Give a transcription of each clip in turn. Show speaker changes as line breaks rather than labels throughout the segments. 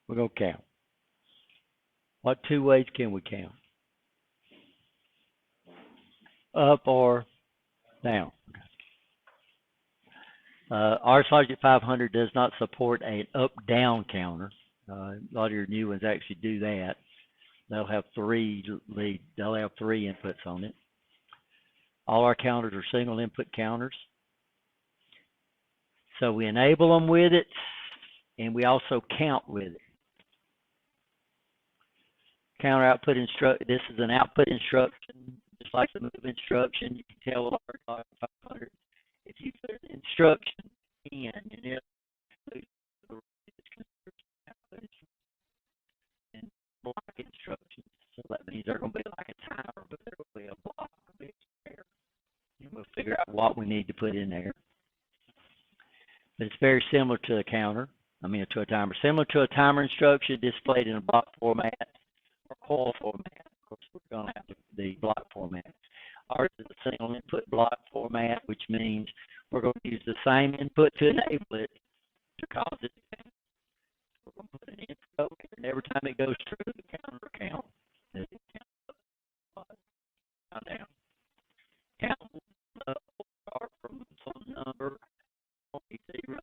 We're going to count. What two ways can we count? Up or down? RSLogic 500 does not support an up-down counter. A lot of your new ones actually do that. They'll have three inputs on it. All our counters are single input counters. So we enable them with it, and we also count with it. Counter output instruction. This is an output instruction, just like the move instruction. You can tell with RSLogic 500 if you put an instruction in, and it and block instructions. So that means they're going to be like a timer, but they're going to be a block of each pair. And we'll figure out what we need to put in there. But it's very similar to a counter. To a timer. Similar to a timer instruction displayed in a block format or coil format. Of course, we're going to have the block format. Ours is a single input block format, which means we're going to use the same input to enable it to cause it to count. We're going to put an input, and every time it goes through, the counter will count. It counts up, down. Count up, start from some number, 0.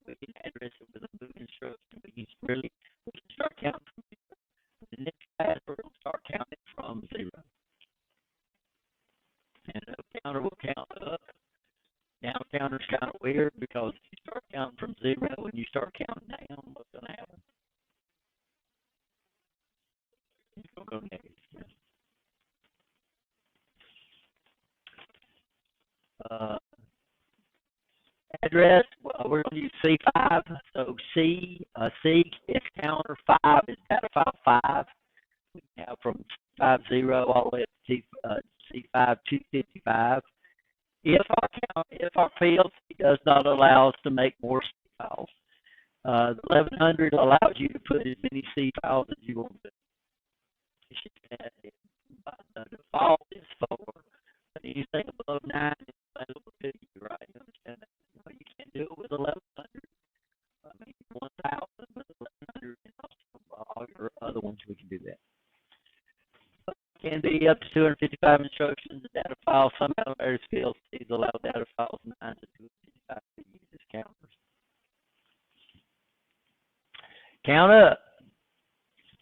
We can address it with a move instruction. We can start counting from 0. The next class, we're going to start counting from 0. And the counter will count up. Down counter's kind of weird because if you start counting from 0 and you start counting down, what's going to happen? It's going to go negative. Address, well, we're going to use C5. So C is counter, 5 is data file 5. We have from C50 all the way up to C5255. If our PLC does not allow us to make more C files, the 1100 allows you to put as many C files as you want to. The default is 4. But anything above 9 is available to you, right? You understand that? You can't do it with 1100. 1000 with 1100, and also all your other ones we can do that. Can be up to 255 instructions, data files. Some various PLCs allow data files 9 to 255 to use as counters. Count up.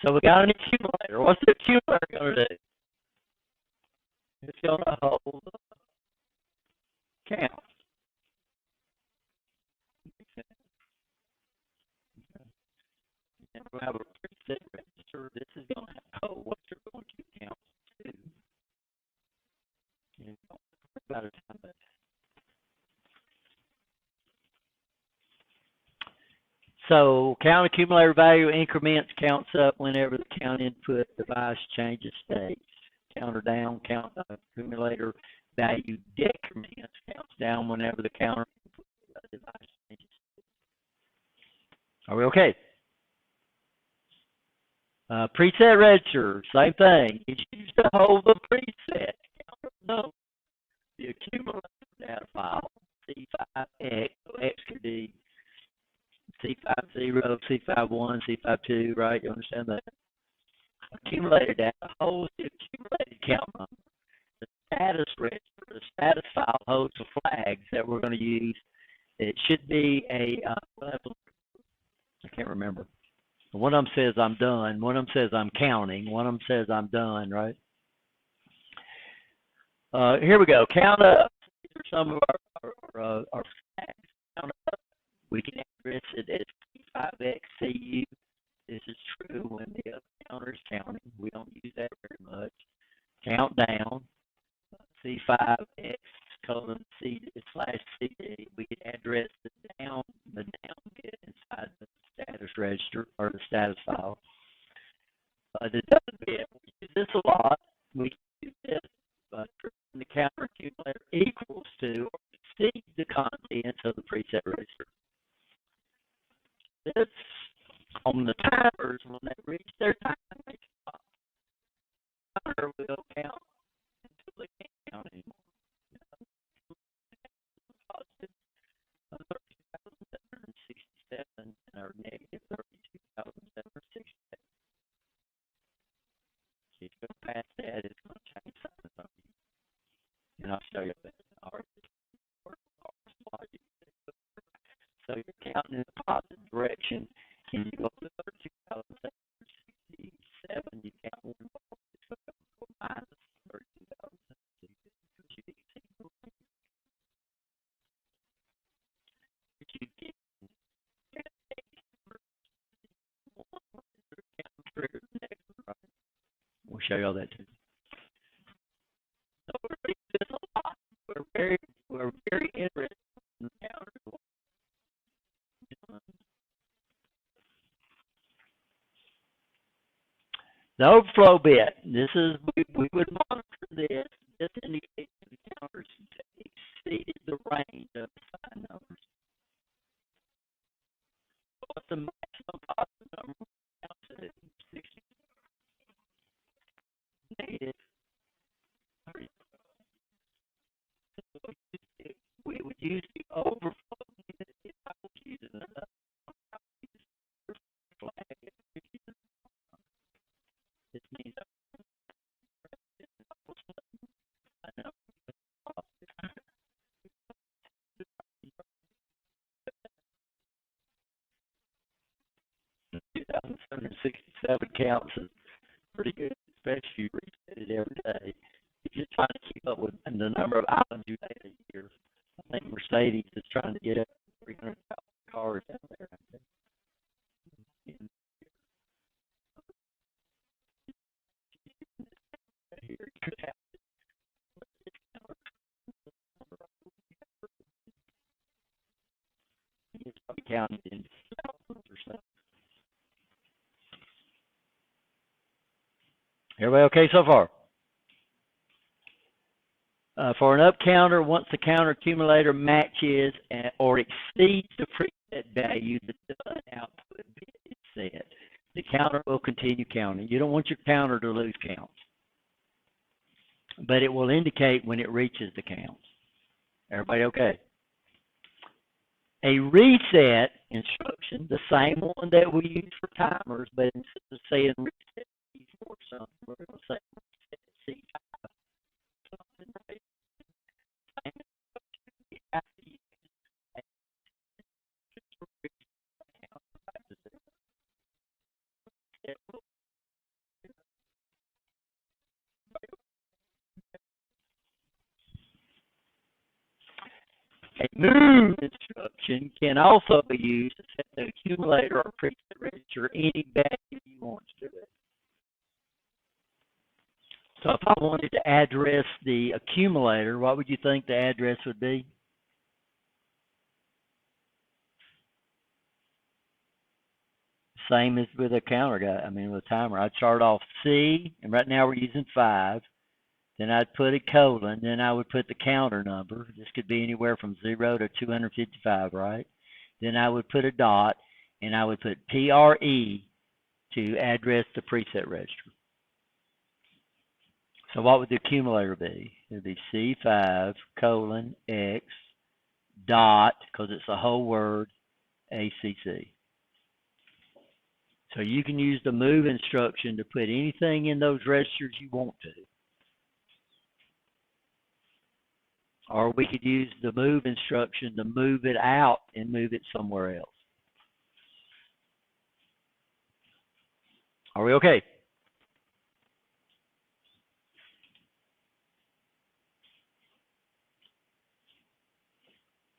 So we got an accumulator. What's the accumulator going to do? It's going to hold the count. And we have a preset register. This is going to hold what you're going to count to. And don't worry about it. So count accumulator value increments, counts up whenever the count input device changes states. Counter down, count accumulator value decrements, counts down whenever the counter input device changes states. Are we okay? Preset register, same thing. It's used to hold the preset. No, the accumulator data file, C5X, so X could be C50, C51, C52, right? You understand that? Accumulator data holds the accumulated count number. The status register, the status file holds the flags that we're going to use. It should be I can't remember. One of them says I'm done. One of them says I'm counting. One of them says I'm done, right? Here we go. Count up. These are some of our flags. Count up. We can address it as P5XCU. This is true when the other counter is counting. We don't use that very much. Count down. C5X colon C/CD. We can address the down bit inside the status register or the status file. The done bit, we use this a lot. We use this the counter accumulator equals to or exceeds the contents of the preset register. This on the timers when they reach their time, they stop. The timer will count until they can't count anymore. 13,767 or negative 32,767. positive direction. Can you go to 32,767? You count one more. It's going to go minus 32,767. You get we'll show you all that too. So we're very interested in the counter. The overflow bit. This is we would monitor this. This indicates the counters exceeded the range of the sign numbers. What's the maximum positive number? Down to 60. Negative. We would use the overflow bit if I was using another flag. This means 2,767 counts is pretty good, especially if you reset it every day. If you're trying to keep up with the number of items you made a year, I think Mercedes is trying to get up 300,000 cars out there. It's probably counted in thousands or so. Everybody okay so far? For an up counter, once the counter accumulator matches or exceeds the preset value that the output bit is set, the counter will continue counting. You don't want your counter to lose counts, but it will indicate when it reaches the counts. Everybody okay? A reset instruction, the same one that we use for timers, but instead of saying reset C4 something, we're going to say reset C5 something, right? A move instruction can also be used to set the accumulator or preset register any value you want to it. So if I wanted to address the accumulator, what would you think the address would be? Same as with a counter guy. I mean, with a timer, I'd start off C, and right now we're using 5. Then I'd put a colon. Then I would put the counter number. This could be anywhere from 0 to 255, right? Then I would put a dot, and I would put PRE to address the preset register. So what would the accumulator be? It would be C5 colon X dot, because it's a whole word, ACC. So you can use the move instruction to put anything in those registers you want to. Or we could use the move instruction to move it out and move it somewhere else. Are we okay?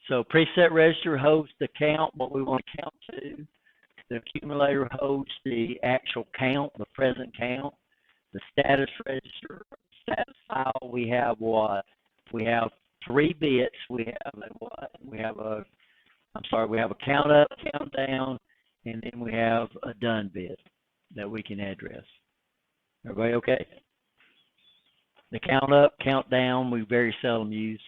So preset register holds the count, what we want to count to. The accumulator holds the actual count, the present count. The status register, status file, we have what? We have 3 bits. We have a what? We have a count up, count down, and then we have a done bit that we can address. Everybody okay? The count up, count down, we very seldom use.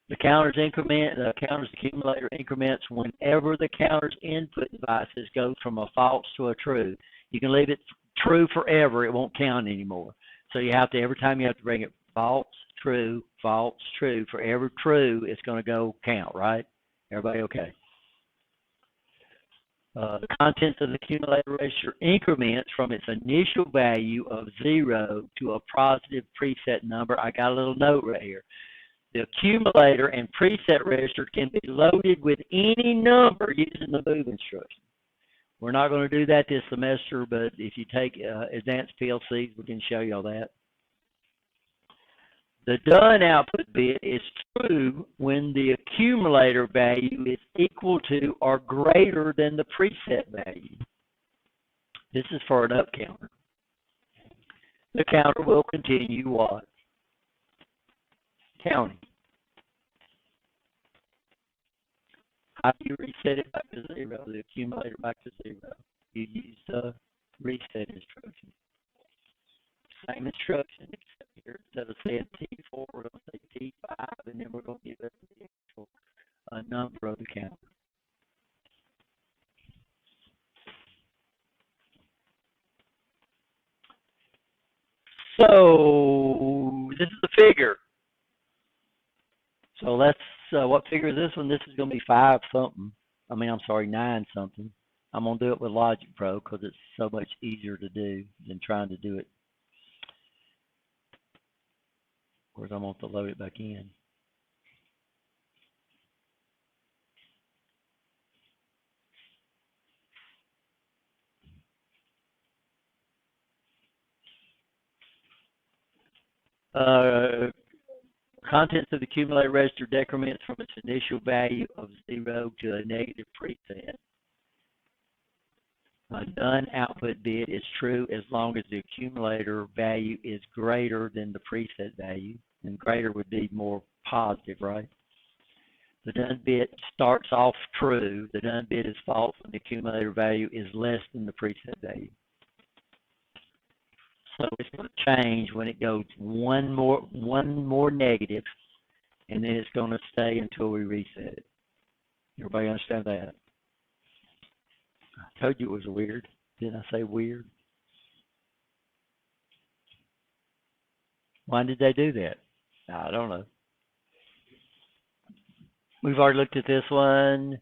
The counter's accumulator increments whenever the counter's input devices go from a false to a true. You can leave it true forever, it won't count anymore. So you have to, every time you have to bring it false, true, for every true, it's going to go count, right? Everybody okay? The contents of the accumulator register increments from its initial value of 0 to a positive preset number. I got a little note right here. The accumulator and preset register can be loaded with any number using the move instruction. We're not going to do that this semester, but if you take advanced PLCs, we can show you all that. The done output bit is true when the accumulator value is equal to or greater than the preset value. This is for an up counter. The counter will continue what? Counting. How do you reset it back to 0, the accumulator back to 0? You use the reset instruction. Same instruction, except here instead of saying T4, we're going to say T5, and then we're going to give it the actual number of the counter. So this is the figure. So let's, what figure is this one? This is going to be 5 something. I mean, I'm sorry, 9 something. I'm going to do it with Logic Pro because it's so much easier to do than trying to do it. Of course, I'm going to load it back in. Contents of the accumulator register decrements from its initial value of 0 to a negative preset. A done output bit is true as long as the accumulator value is greater than the preset value, and greater would be more positive, right? The done bit starts off true. The done bit is false when the accumulator value is less than the preset value. So it's going to change when it goes one more negative, and then it's going to stay until we reset it. Everybody understand that? I told you it was weird. Didn't I say weird? Why did they do that? I don't know. We've already looked at this one.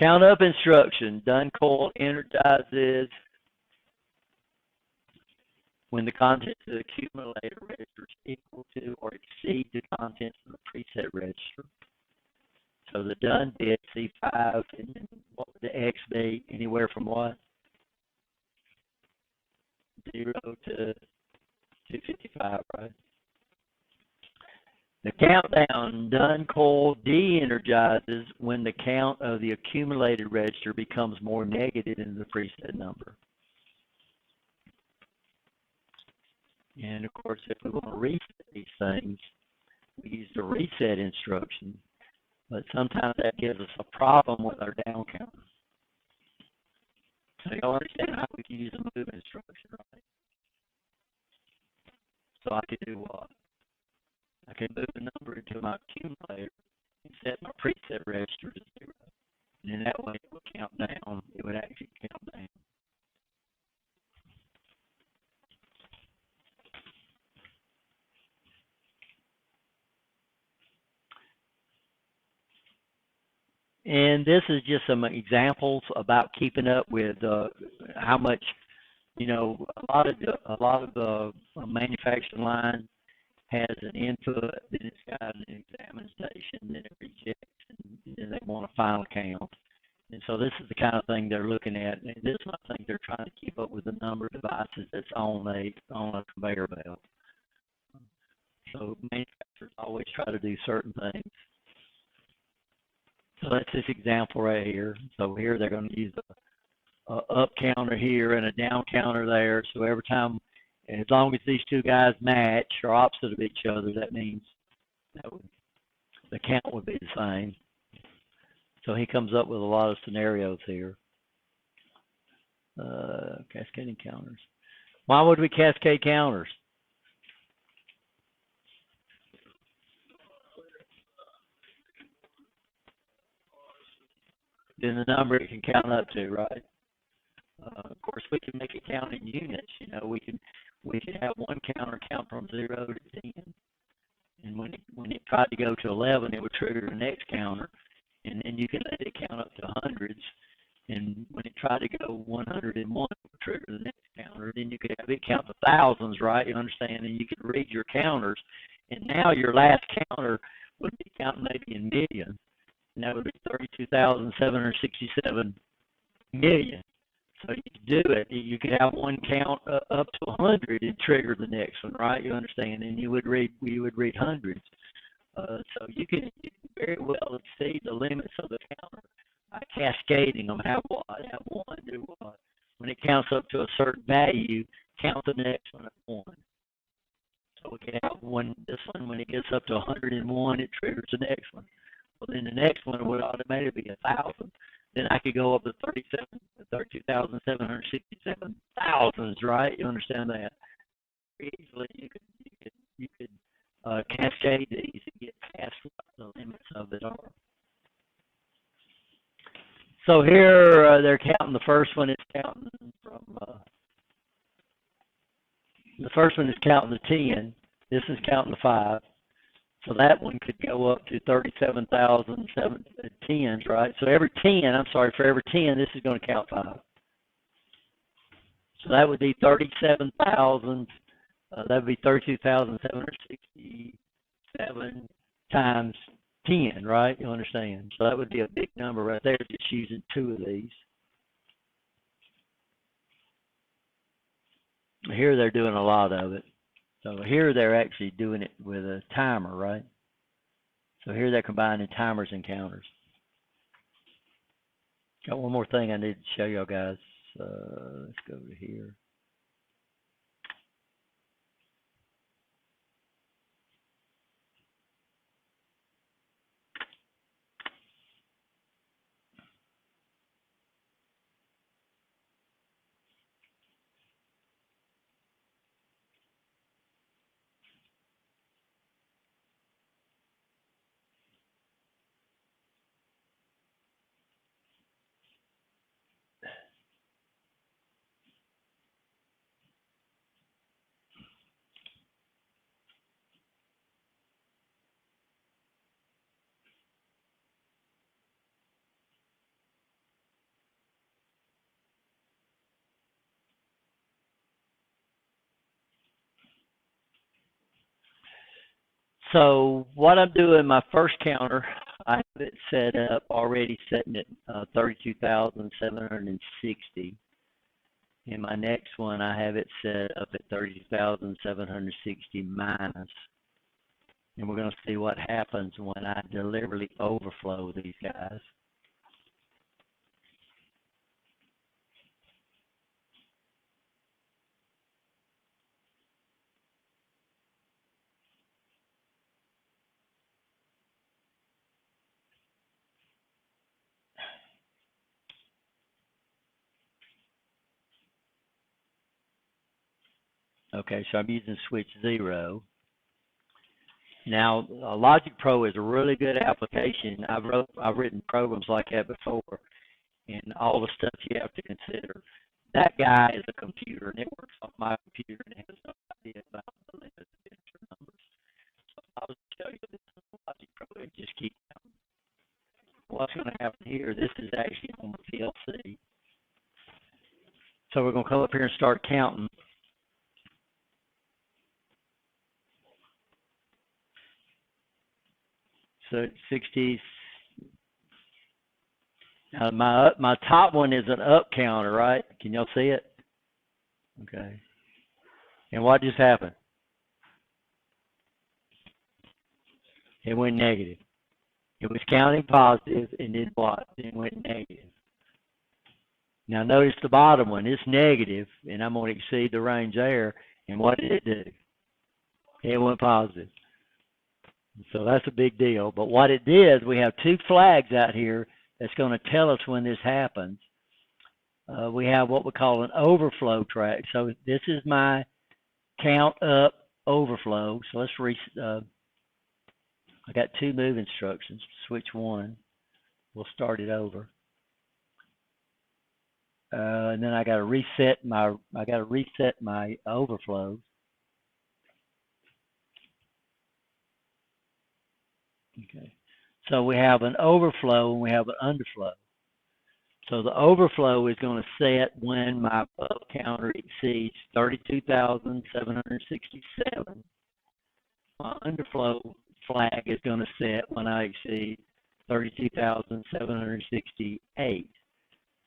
Count up instruction. Done coil energizes when the contents of the accumulator register is equal to or exceed the contents of the preset register. So the done bit, C5, and then what would the X be? Anywhere from what? 0 to 255, right? The countdown done coil de-energizes when the count of the accumulated register becomes more negative than the preset number. And of course, if we want to reset these things, we use the reset instruction, but sometimes that gives us a problem with our down counter. So you understand how we can use a move instruction, right? So I can do what? I can move the number into my accumulator and set my preset register to 0. And then that way it would count down. It would actually count down. And this is just some examples about keeping up with how much, you know, a lot of the manufacturing line has an input, then it's got an examine station, then it rejects, and then they want a final count. And so this is the kind of thing they're looking at. And this is one thing they're trying to keep up with the number of devices that's on a conveyor belt. So manufacturers always try to do certain things. So that's this example right here. So here they're going to use a up counter here and a down counter there. So every time, as long as these two guys match or opposite of each other, that means that the count would be the same. So he comes up with a lot of scenarios here. Cascading counters. Why would we cascade counters? Then the number it can count up to, right? Of course, we can make it count in units. You know, we can have one counter count from 0 to 10, and when it tried to go to 11, it would trigger the next counter, and then you can let it count up to hundreds. And when it tried to go 101, it would trigger the next counter. Then you could have it count to thousands, right? You understand? And you could read your counters, And now your last counter would be counting maybe in millions, and that would be 32,767 million. So you could do it. You could have one count up to 100 and trigger the next one, right? You understand? And you would read hundreds. So you can very well exceed the limits of the counter by cascading them. Have one do what? When it counts up to a certain value, count the next one at one. So we can have this one, when it gets up to 101, it triggers the next one. Well, then the next one would automatically be 1,000. Then I could go up to 32,767 thousands, right? You understand that? Easily, you could cascade these and get past what the limits of it are. So here they're counting. The first one is counting from. The first one is counting to 10. This is counting to 5. So that one could go up to 37,007 tens, right? So for every 10, this is going to count 5. So that would be 37,000. That would be 32,767 times 10, right? You understand? So that would be a big number right there, just using 2 of these. Here they're doing a lot of it. So here they're actually doing it with a timer, right? So here they're combining timers and counters. Got one more thing I need to show y'all guys. Let's go to here. So what I'm doing, my first counter, I have it set up, already setting it 32,760. And my next one, I have it set up at 32,760 minus. And we're going to see what happens when I deliberately overflow these guys. Okay, so I'm using switch 0. Now, Logic Pro is a really good application. I've written programs like that before, and all the stuff you have to consider. That guy is a computer, and it works on my computer, and it has no idea about the limits of integer numbers. So I'll show you this Logic Pro and just keep counting. What's going to happen here, this is actually on the PLC. So we're going to come up here and start counting. So 60. Now my top one is an up counter, right? Can y'all see it? Okay. And what just happened? It went negative. It was counting positive, and then what? It went negative. Now notice the bottom one. It's negative, and I'm going to exceed the range there. And what did it do? It went positive. So that's a big deal. But what it did, we have 2 flags out here that's going to tell us when this happens. We have what we call an overflow track. So this is my count up overflow. So let's I got 2 move instructions. Switch 1. We'll start it over. And then I got to reset my overflow. Okay. So we have an overflow and we have an underflow. So the overflow is going to set when my up counter exceeds 32,767. my underflow flag is going to set when I exceed 32,768.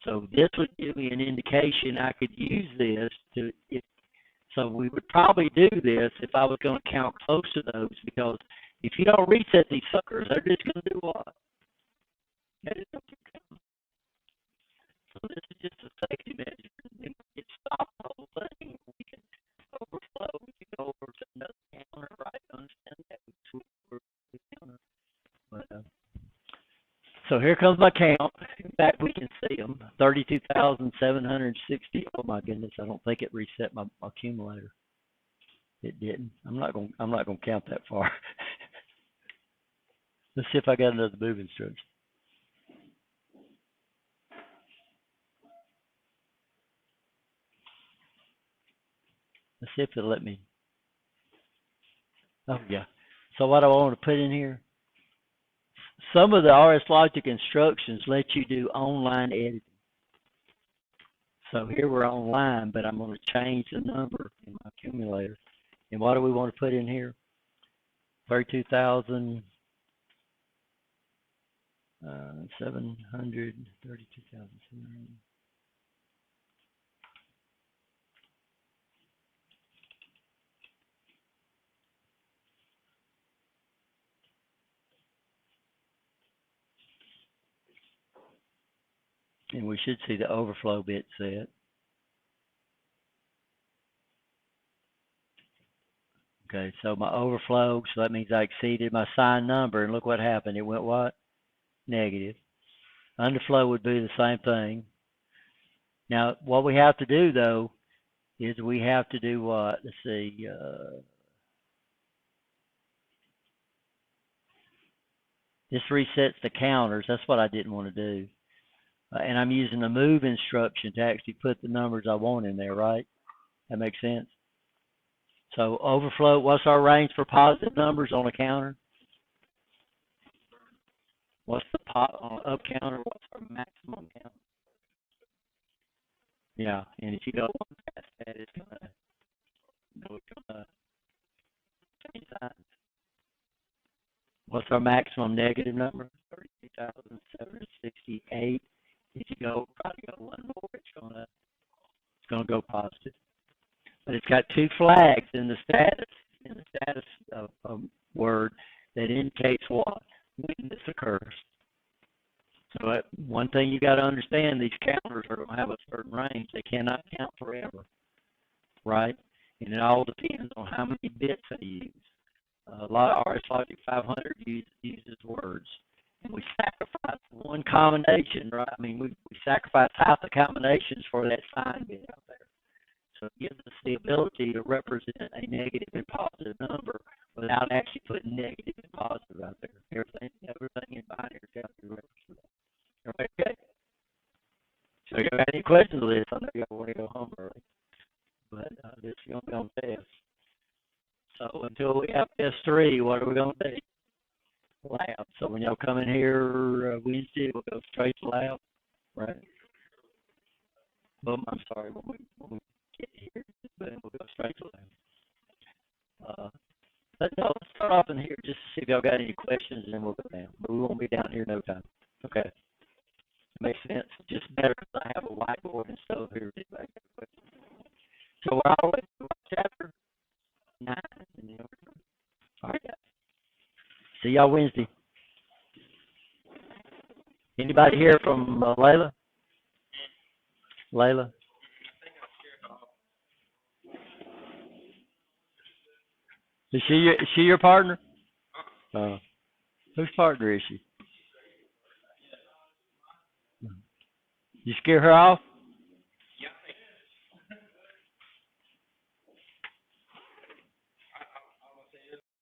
So this would give me an indication I could use this to, so we would probably do this if I was going to count close to those, because if you don't reset these suckers, they're just going to do what? They're just going to keep counting. So this is just a safety measure. If it stops the whole thing, we can overflow. We can go over to another counter, right? Understand that we switch over to the counter. But, so here comes my count. In fact, we can see them. 32,760. Oh my goodness! I don't think it reset my accumulator. It didn't. I'm not gonna count that far. Let's see if I got another move instruction. Let's see if it'll let me. Oh yeah. So what do I want to put in here? Some of the RS Logic instructions let you do online editing. So here we're online, but I'm going to change the number in my accumulator. And what do we want to put in here? 32,700, 32,700. And we should see the overflow bit set. Okay, so my overflow, so that means I exceeded my signed number, and look what happened. It went what? Negative. Underflow would be the same thing. Now, what we have to do, though, is we have to do what? Let's see. This resets the counters. That's what I didn't want to do. And I'm using the move instruction to actually put the numbers I want in there, right? That makes sense? So overflow, what's our range for positive numbers on a counter? What's the up counter? What's our maximum count? Yeah, and if you go past that, it's going to change signs. What's our maximum negative number? 32,768. If you probably go one more, it's going to go positive. But it's got two flags in the status of word that indicates what? When this occurs. So one thing you got to understand, these counters are going to have a certain range. They cannot count forever, right? And it all depends on how many bits they use. A lot of RS Logic 500 uses words. And we sacrifice one combination, right? I mean, we sacrifice half the combinations for that sign bit out there. So it gives us the ability to represent a negative and positive number without actually putting negative and positive out there. Everything in binary is got to be represented. Okay? So if you have any questions on this, I know you want to go home early. But this is going to be on test. So until we have test 3, what are we going to do? Lab. So when y'all come in here Wednesday, we'll go straight to lab, right? Well, I'm sorry, when we get here, but we'll go straight to lab. Let's start off in here just to see if y'all got any questions, and then we'll go down. But we won't be down here no time. Okay. Makes sense. Just better because I have a whiteboard and stuff here. So we're all the way to chapter 9. All right, guys. See y'all Wednesday. Anybody here from Layla? Layla? Is she your partner? Whose partner is she? You scare her off?